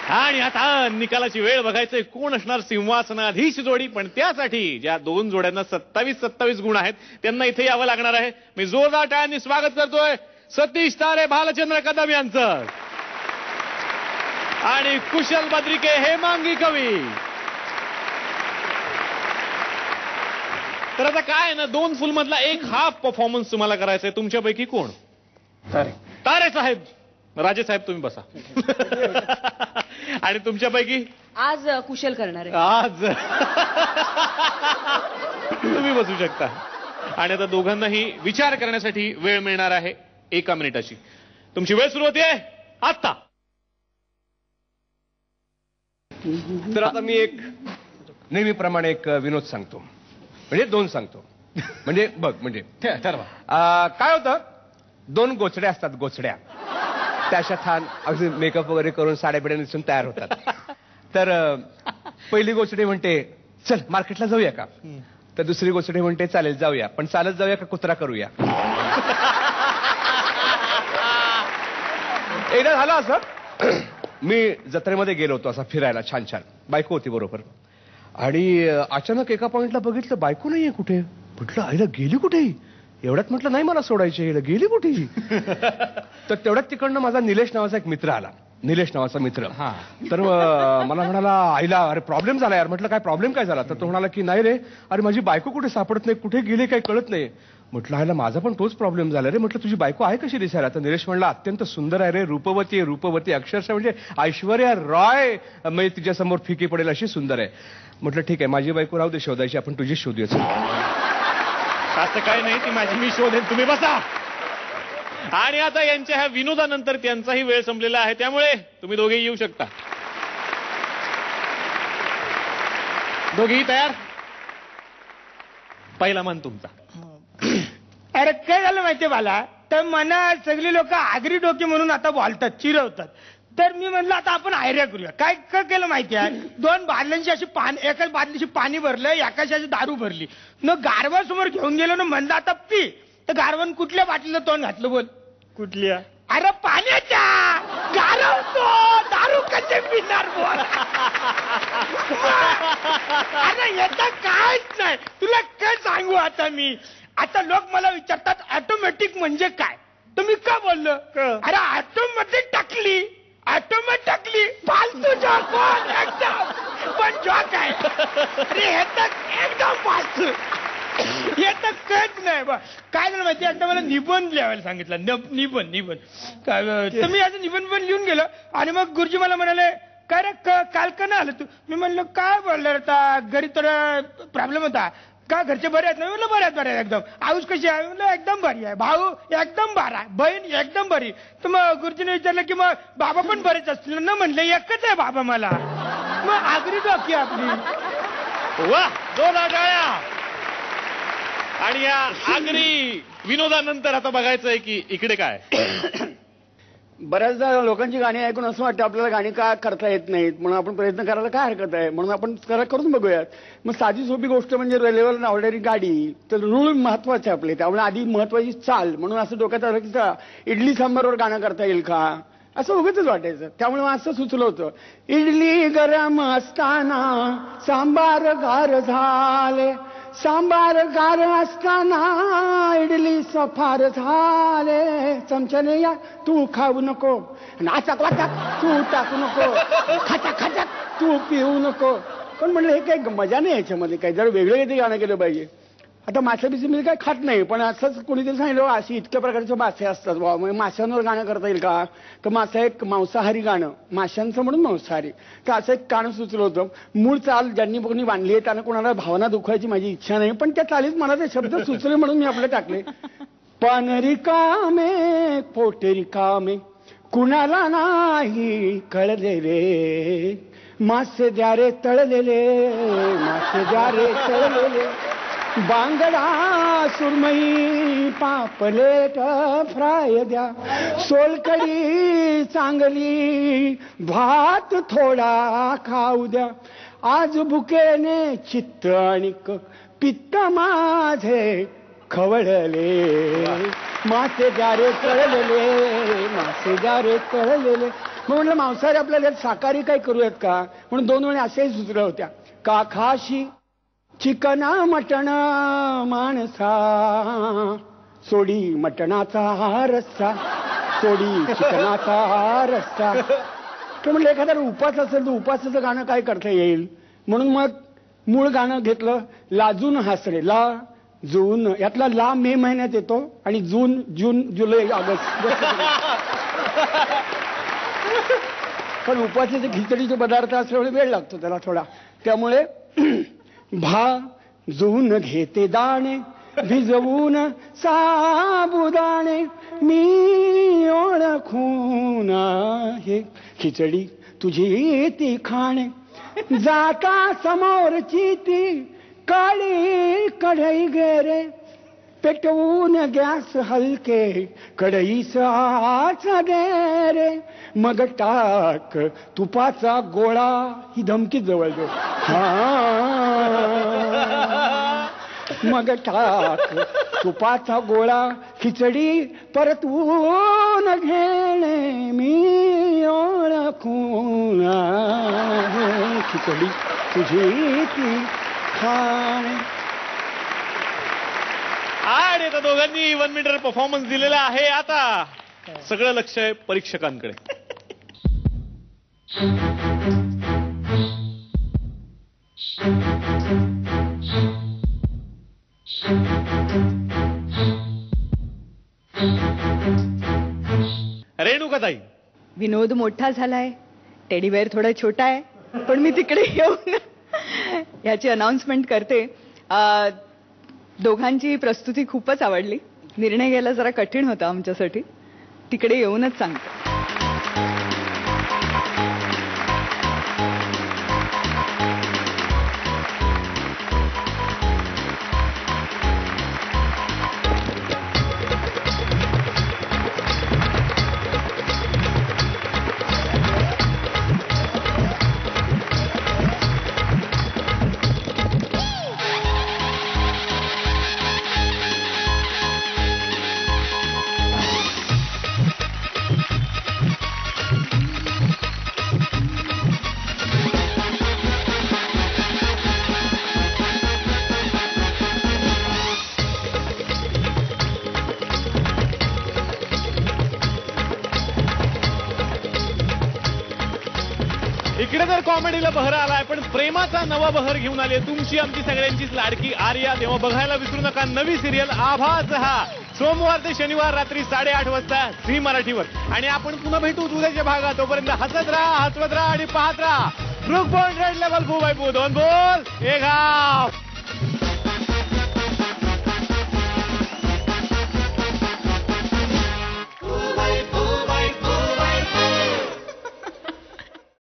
आणि आता निकालाची वेळ बघायचंय, कोण असणार सिंहासनाधीश जोडी. पण त्यासाठी ज्या दोन जोड्यांना 27-27 गुण आहेत त्यांना इथे यावं लागणार आहे. मी जोरदार टाळ्यांनी स्वागत करतोय सतीश तारे भालचंद्र कदम यांचं आणि कुशल बद्रिके हेमांगी कवी. तर आता काय ना, 2 फुल मधला 1 हाफ परफॉर्मन्स तुम्हाला करायचा आहे. तुमच्यापैकी कोण? तारे साहेब. राजे साहेब तुम्ही बसा. आणि तुमच्यापैकी आज कुशल करणार आहे. आज तुम्ही बसू शकता. आणि आता दोघांनाही विचार करण्यासाठी वेळ मिळणार आहे 1 मिनिटाची. तुमची वेळ सुरू होते आता. तर आता मी एक नेहमीप्रमाणे एक विनोद सांगतो, म्हणजे 2 सांगतो. म्हणजे बघ, म्हणजे ठरवा. काय होतं, 2 गोचड्या असतात, गोचड्या. त्या अशा छान अगदी मेकअप वगैरे करून साड्या बिड्या नेसून तयार होतात. तर पहिली गोचडी म्हणते चल मार्केटला जाऊया का. तर दुसरी गोचडी म्हणते चालेल जाऊया, पण चालत जाऊया का कुत्रा करूया. एकदा झालं असं, मी जत्रेमध्ये गेलो होतो असा फिरायला, छान छान बायको होती बरोबर. आणि अचानक एका पॉइंटला बघितलं बायको नाहीये कुठे. म्हटलं आईला गेली कुठे. एवढ्यात म्हटलं नाही मला सोडायची, गेली कुठे. तर तेवढ्यात तिकडनं माझा निलेश नावाचा एक मित्र आला. निलेश नावाचा मित्र. तर मला म्हणाला आईला अरे प्रॉब्लेम झाला यार. म्हटलं काय प्रॉब्लेम काय झाला. तर तो म्हणाला की नाही रे, अरे माझी बायको कुठे सापडत नाही, कुठे गेली काही कळत नाही. म्हटलं आईला माझा पण तोच प्रॉब्लेम झाला रे. म्हटलं तुझी बायको आहे कशी दिसायला. तर निलेश म्हणला अत्यंत सुंदर आहे रे, रूपवती आहे, रूपवती अक्षरशः म्हणजे ऐश्वर्या रॉय म्हणजे तिच्यासमोर फिकी पडेल अशी सुंदर आहे. म्हटलं ठीक आहे माझी बायको राहू दे शोधायची, आपण तुझी शोधूया. असं काही नाही, ती माझी मी शोधेन, तुम्ही बसा. आणि आता यांच्या ह्या विनोदानंतर त्यांचाही वेळ संपलेला आहे, त्यामुळे तुम्ही दोघेही येऊ शकता. दोघेही तयार. पहिला मान तुमचा. अरे काय झालं माहितीये मला, तर मना सगळी लोक आगरी डोके म्हणून आता बोलतात, चिरवतात. तर मी म्हणलं आता आपण आयऱ्या करूया. काय काय केलं माहितीये, 2 बादल्यांची अशी पाणी, एकाच बादलीची पाणी भरलं, एकाची अशी दारू भरली. न गारवा समोर घेऊन गेलो ना, म्हणलं आता पी. तर गारवान कुठल्या बाटलीला तोंड घातलं बोल. कुठल्या. अरे पाण्याच्या. गारवतो दारू कसे पिणार बोल. अरे याचा कायच नाही. तुला काय सांगू आता मी. आता लोक मला विचारतात ऑटोमॅटिक म्हणजे काय. तर मी का बोललो, अरे ऑटोमॅटिक टाकली, ऑटोमॅटिक टाकली. फालतू जॉक एकदम, पण जॉक आहे. अरे हे तर एकदम फालतू, हे तर कळत नाही बा. काय झालं माहिती, आता मला निबंध लिहायला सांगितलं. निबंध तर मी असं निबंध पण लिहून गेलो. आणि मग गुरुजी मला म्हणाले काय रे काल का नाही आलं तू. मी म्हणलं काय बोलणार आता, घरी थोडा प्रॉब्लेम होता. का घरचे बरे आहेत ना. म्हणलं बरे आहेत एकदम. आऊस कशी आहे. म्हणलं एकदम बरी आहे. भाऊ एकदम बरा आहे, बहीण एकदम बरी. तर मग गुरुजीने विचारलं की मग बाबा पण बरेच असतील ना. म्हणलं एकच आहे बाबा मला. मग आगरी डोकी आपली. वा, 2 टाळ्या. आणि या आगरी विनोदानंतर आता बघायचंय की इकडे काय. बऱ्याचदा लोकांची गाणी ऐकून असं वाटतं आपल्याला गाणी का करता येत नाहीत, म्हणून आपण प्रयत्न करायला काय हरकत आहे, म्हणून आपण करून बघूयात. मग साधी सोपी गोष्ट म्हणजे रेल्वेवर आवडणारी गाडी. तर रूळ महत्वाचे आपले, त्यामुळे आधी महत्वाची चाल. म्हणून असं डोक्यात आलं की इडली सांबारवर गाणं करता येईल का, असं उगाचच वाटायचं. त्यामुळे असं सुचलं होतं, इडली गरम असताना सांबार गार झाले, सांबार गार असताना इडली सफार झाले, चमच्याने या तू खाऊ नको, नाचाक वाचाक तू टाकू नको, खाचाक खाचाक तू पिऊ नको. पण म्हणलं हे काही मजा नाही याच्यामध्ये, काही जरा वेगळं काहीतरी गाणं केलं पाहिजे. आता मासे मी काही खात नाही, पण असंच कोणीतरी सांगितलं अशी इतक्या प्रकारचे मासे असतात बाबा, म्हणजे माशांवर गाणं करता येईल का. तर मासा एक मांसाहारी गाणं, माशांचं म्हणून मांसाहारी. तर असं एक गाणं सुचलं होतं. मूळ चाल ज्यांनी कोणी बांधली आहे त्यांना कोणाला भावना दुखवायची माझी इच्छा नाही, पण त्या चालीत मनाचे शब्द सुचले म्हणून मी आपले टाकले. पान रिकामे पोट रिकामे कुणाला नाही कळले रे, मासे द्या रे तळलेले, मासे द्या रे तळलेले, बांगडा सुरमई पापलेट फ्राय द्या, सोलकडी चांगली भात थोडा खाऊ द्या, आज भुकेने चित्त आणि पित्त माझे खवळले, मासे द्या रे तळलेले, मासे द्या रे तळलेले, मग म्हटलं मांसाहारी आपल्याला शाकाहारी काय करूयात का म्हणून 2 वेळा असेही सुचल्या होत्या. का खाशी चिकना मटण माणसा सोडी मटणाचा रस्सा सोडी चिकनाचा रस्सा. तर म्हटलं एखादा उपास असेल तर उपासाचं गाणं काय करता येईल म्हणून मग मूळ गाणं घेतलं लाजून हासरे ला जून. यातला ला मे महिन्यात येतो आणि जून जून जुलै ऑगस्ट. पण उपासाचे खिचडीचे पदार्थ असल्यामुळे वेळ लागतो त्याला थोडा. त्यामुळे भाजून घेते दाणे भिजवून साबुदाणे मी ओळखून आहे खिचडी तुझी ती खाणे. जाता समोरची ती काळी कढई गेरे पेटवून गॅस हलके कढईस आच दे रे. मग टाक तुपाचा गोळा. ही धमकी जवळ जो. मग टाक तुपाचा गोळा खिचडी परतून घेणे मी ओळखून खिचडी तुझी ती खाणे. आणि आता दोघांनी 1 मीटर परफॉर्मन्स दिलेला आहे. आता सगळं लक्ष आहे परीक्षकांकडे. रेणुकाताई, विनोद मोठा झालाय, टेडीबेअर थोडा छोटा आहे, पण मी तिकडे येऊन याची अनाउन्समेंट करते. दोघांची प्रस्तुती खूपच आवडली. निर्णय घ्यायला जरा कठीण होता आमच्यासाठी. तिकडे येऊनच सांगते. इकडे तर कॉमेडीला बहर आलाय, पण प्रेमाचा नवा बहर घेऊन आली तुमची आमची सगळ्यांचीच लाडकी आर्या. तेव्हा बघायला विसरू नका नवी सिरियल आभास. हा सोमवार ते शनिवार रात्री 8:30 वाजता झी मराठीवर. आणि आपण पुन्हा भेटू उद्याच्या भागात. तोपर्यंत हसत राहा, हसवत राहा आणि पाहत राहा. रुक बॉन्ड रेड लेवल 4x4 2 बोल 1 हाफ.